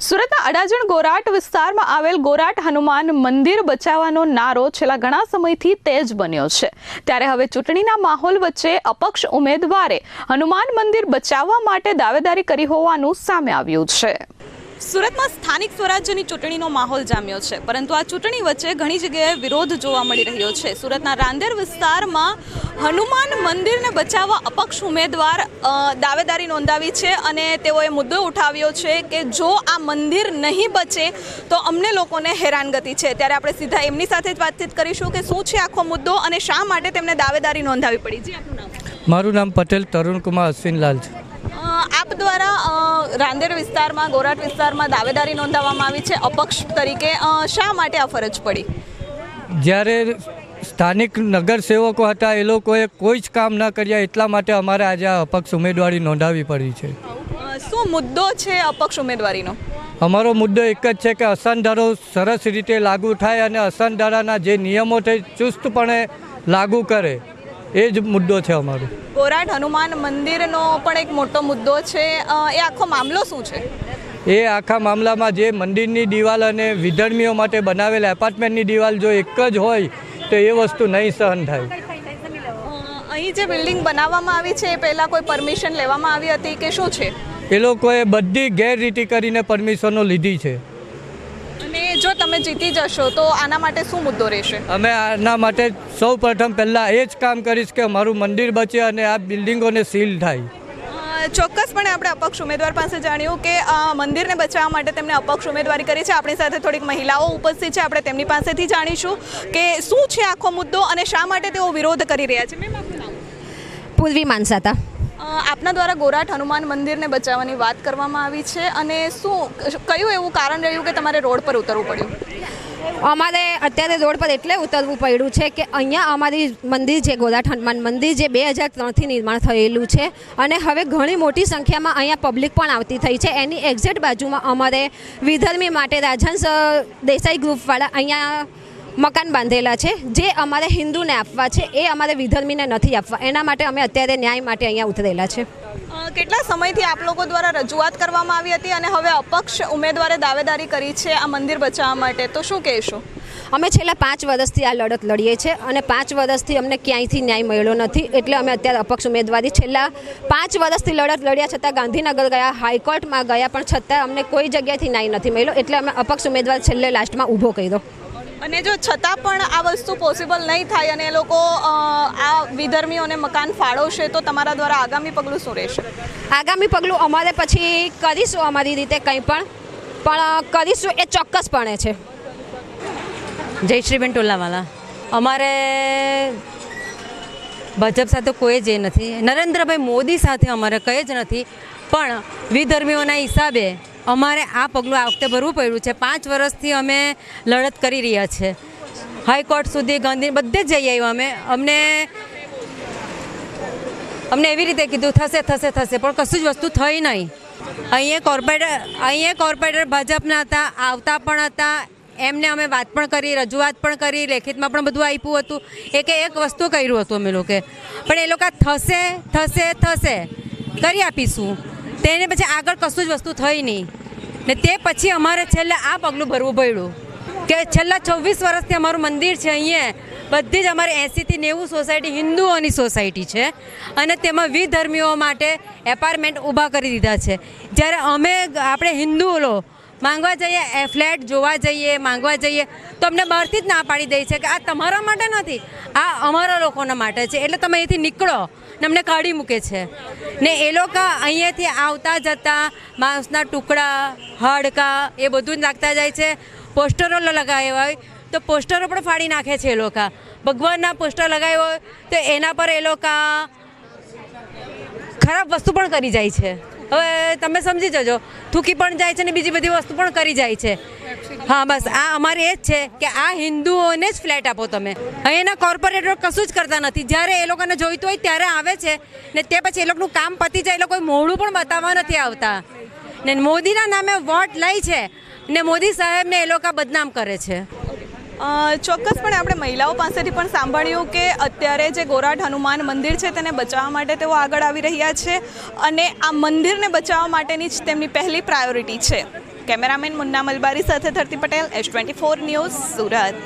સુરતના અડાજણ ગોરાટ વિસ્તારમાં આવેલ ગોરાટ હનુમાન મંદિર બચાવવાનો નારો છેલ્લા ઘણા સમયથી તેજ બન્યો છે। ત્યારે હવે ચૂંટણીના માહોલ વચ્ચે અપક્ષ ઉમેદવારે હનુમાન મંદિર બચાવવા માટે દાવેદારી કરી હોવાનું સામે આવ્યું છે। સુરતમાં સ્થાનિક સ્વરાજ્યની ચૂંટણીનો માહોલ જામ્યો છે, પરંતુ આ ચૂંટણી વચ્ચે ઘણી જગ્યાએ વિરોધ જોવા મળી રહ્યો છે। સુરતના રાંદેર વિસ્તારમાં હનુમાન મંદિરને બચાવવા અપક્ષ ઉમેદવાર દાવેદારી નોંધાવી છે અને તેઓએ મુદ્દો ઉઠાવ્યો છે કે જો આ મંદિર નહીં બચે તો અમને લોકોને હેરાનગતિ છે। ત્યારે આપણે સીધા એમની સાથે જ વાતચીત કરીશું કે શું છે આખો મુદ્દો અને શા માટે તેમને દાવેદારી નોંધાવી પડી। જી, આપનું નામ? મારું નામ પટેલ તરુણકુમાર અશ્વિનલાલ છે। આપ દ્વારા રાંદેર વિસ્તારમાં ગોરાટ વિસ્તારમાં દાવેદારી નોંધાવવામાં આવી છે અપક્ષ તરીકે, શા માટે આ ફરજ પડી? જ્યારે સ્થાનિક નગરસેવકો હતા એ લોકોએ કોઈ જ કામ ન કર્યા, એટલા માટે અમારે આજે આ અપક્ષ ઉમેદવારી નોંધાવવી પડી છે। શું મુદ્દો છે અપક્ષ ઉમેદવારીનો? અમારો મુદ્દો એક જ છે કે અસનધારો સરસ રીતે લાગુ થાય અને અસનધારાના જે નિયમો છે ચુસ્તપણે લાગુ કરે, એ જ મુદ્દો છે અમારો। ગોરાટ હનુમાન મંદિરનો પણ એક મોટો મુદ્દો છે, એ આખો મામલો શું છે? એ આખા મામલામાં જે મંદિરની દિવાલ અને વિધર્મીઓ માટે બનાવેલ એપાર્ટમેન્ટની દિવાલ જો એક જ હોય તો એ વસ્તુ નહીં સહન થાય। અહીં જે બિલ્ડિંગ બનાવવામાં આવી છે એ પહેલાં કોઈ પરમિશન લેવામાં આવી હતી કે શું છે? એ લોકોએ બધી ગેરરીતિ કરીને પરમિશનો લીધી છે। અને જો તમે જીતી જશો તો આના માટે શું મુદ્દો રહેશે? અમે આના માટે સૌ પ્રથમ પહેલાં એ જ કામ કરીશ કે અમારું મંદિર બચે અને આ બિલ્ડિંગોને સીલ થાય। ચોક્કસપણે આપણે અપક્ષ ઉમેદવાર પાસે જાણ્યું કે મંદિરને બચાવવા માટે તેમને અપક્ષ ઉમેદવારી કરી છે। આપણી સાથે થોડીક મહિલાઓ ઉપસ્થિત છે, આપણે તેમની પાસેથી જાણીશું કે શું છે આખો મુદ્દો અને શા માટે તેઓ વિરોધ કરી રહ્યા છે। મેમ, આપનું નામ? પૂર્વી માનસાતા। આપના દ્વારા ગોરાટ હનુમાન મંદિરને બચાવવાની વાત કરવામાં આવી છે અને શું કયું એવું કારણ રહ્યું કે તમારે રોડ પર ઉતરવું પડ્યું? અમારે અત્યારે રોડ પર એટલે ઉતરવું પડ્યું છે કે અહીંયા અમારી મંદિર છે ગોરાટ હનુમાન મંદિર, જે 2003થી નિર્માણ થયેલું છે અને હવે ઘણી મોટી સંખ્યામાં અહીંયા પબ્લિક પણ આવતી થઈ છે। એની એક્ઝેક્ટ બાજુમાં અમારે વિધર્મી માટે રાજહંસ દેસાઈ ગ્રુપવાળા અહીંયા મકાન બાંધેલા છે, જે અમારે હિન્દુને આપવા છે, એ અમારે વિધર્મીને નથી આપવા। એના માટે અમે અત્યારે ન્યાય માટે અહીંયા ઉતરેલા છે। કેટલા સમયથી આપ લોકો દ્વારા રજૂઆત કરવામાં આવી હતી અને હવે અપક્ષ ઉમેદવારે દાવેદારી કરી છે આ મંદિર બચાવવા માટે, તો શું કહેશો? અમે છેલ્લા 5 વર્ષથી આ લડત લડીએ છીએ અને 5 વર્ષથી અમને ક્યાંયથી ન્યાય મળ્યો નથી, એટલે અમે અત્યારે અપક્ષ ઉમેદવારી છેલ્લા 5 વર્ષથી લડત લડ્યા છતાં ગાંધીનગર ગયા, હાઈકોર્ટમાં ગયા, પણ છતાં અમને કોઈ જગ્યાએથી ન્યાય નથી મળ્યો, એટલે અમે અપક્ષ ઉમેદવાર છેલ્લે લાસ્ટમાં ઊભો કર્યો। અને જો છતાં પણ આ વસ્તુ પોસિબલ નહીં થાય અને એ લોકો આ વિધર્મીઓને મકાન ફાળવશે તો તમારા દ્વારા આગામી પગલું શું રહેશે? આગામી પગલું અમારે પછી કરીશું અમારી રીતે કંઈ પણ કરીશું, એ ચોક્કસપણે છે। જયશ્રીબેન ટોલાવાલા। અમારે ભાજપ સાથે કોઈ જ નથી, નરેન્દ્રભાઈ મોદી સાથે અમારે કંઈ જ નથી, પણ વિધર્મીઓના હિસાબે અમારે આ પગલું આ વખતે ભરવું પડ્યું છે। 5 વર્ષથી અમે લડત કરી રહ્યા છે, હાઈકોર્ટ સુધી, ગાંધી બધે જ જઈ આવ્યા અમે। અમને એવી રીતે કીધું થશે થશે થશે, પણ કશું જ વસ્તુ થઈ નહીં। અહીંયા કોર્પોરેટર ભાજપના હતા, આવતા પણ હતા, એમને અમે વાત પણ કરી, રજૂઆત પણ કરી, લેખિતમાં પણ બધું આપ્યું હતું, એક વસ્તુ કર્યું હતું અમે લોકોએ, પણ એ લોકો થશે થશે થશે કરી આપીશું, તેને પછી આગળ કશું જ વસ્તુ થઈ નહીં ને તે પછી અમારે છેલ્લે આ પગલું ભરવું પડ્યું કે છેલ્લા 24 વર્ષથી અમારું મંદિર છે, અહીંયા બધી જ અમારે 80થી 90 સોસાયટી હિન્દુઓની સોસાયટી છે અને તેમાં વિધર્મીઓ માટે એપાર્ટમેન્ટ ઊભા કરી દીધા છે। જ્યારે આપણે હિન્દુઓ માંગવા જઈએ, ફ્લેટ જોવા જઈએ, માંગવા જઈએ તો અમને બહારથી જ ના પાડી દે છે કે આ તમારા માટે નથી, આ અમારા લોકોના માટે છે, એટલે તમે અહીંથી નીકળો ને અમને કાઢી મૂકે છે। ને એ લોકો અહીંયાથી આવતા જતા માંસના ટુકડા, હાડકા એ બધું જ નાખતા જાય છે। પોસ્ટરો લગાવ્યા હોય તો પોસ્ટરો પણ ફાડી નાખે છે એ લોકો, ભગવાનના પોસ્ટર લગાવ્યા હોય તો એના પર એ લોકો ખરાબ વસ્તુ પણ કરી જાય છે। હવે તમે સમજી જજો, થૂકી પણ જાય છે ને બીજી બધી વસ્તુ પણ કરી જાય છે। હા, બસ આ અમારે એ જ છે કે આ હિન્દુઓને જ ફ્લેટ આપો તમે। અહીંયાના કોર્પોરેટર કશું જ કરતા નથી, જ્યારે એ લોકોને જોઈતું હોય ત્યારે આવે છે ને તે પછી એ લોકોનું કામ પતી જાય, એ લોકો મોઢું પણ બતાવવા નથી આવતા ને મોદીના નામે વોટ લે છે ને મોદી સાહેબને એ લોકો બદનામ કરે છે। ચોક્કસપણે આપણે મહિલાઓ પાસેથી પણ સાંભળ્યું કે અત્યારે જે ગોરાટ હનુમાન મંદિર છે તેને બચાવવા માટે તેઓ આગળ આવી રહ્યા છે અને આ મંદિરને બચાવવા માટેની જ તેમની પહેલી પ્રાયોરિટી છે। કેમેરામેન મુન્ના મલબારી સાથે ધરતી પટેલ, S24 ન્યૂઝ, સુરત.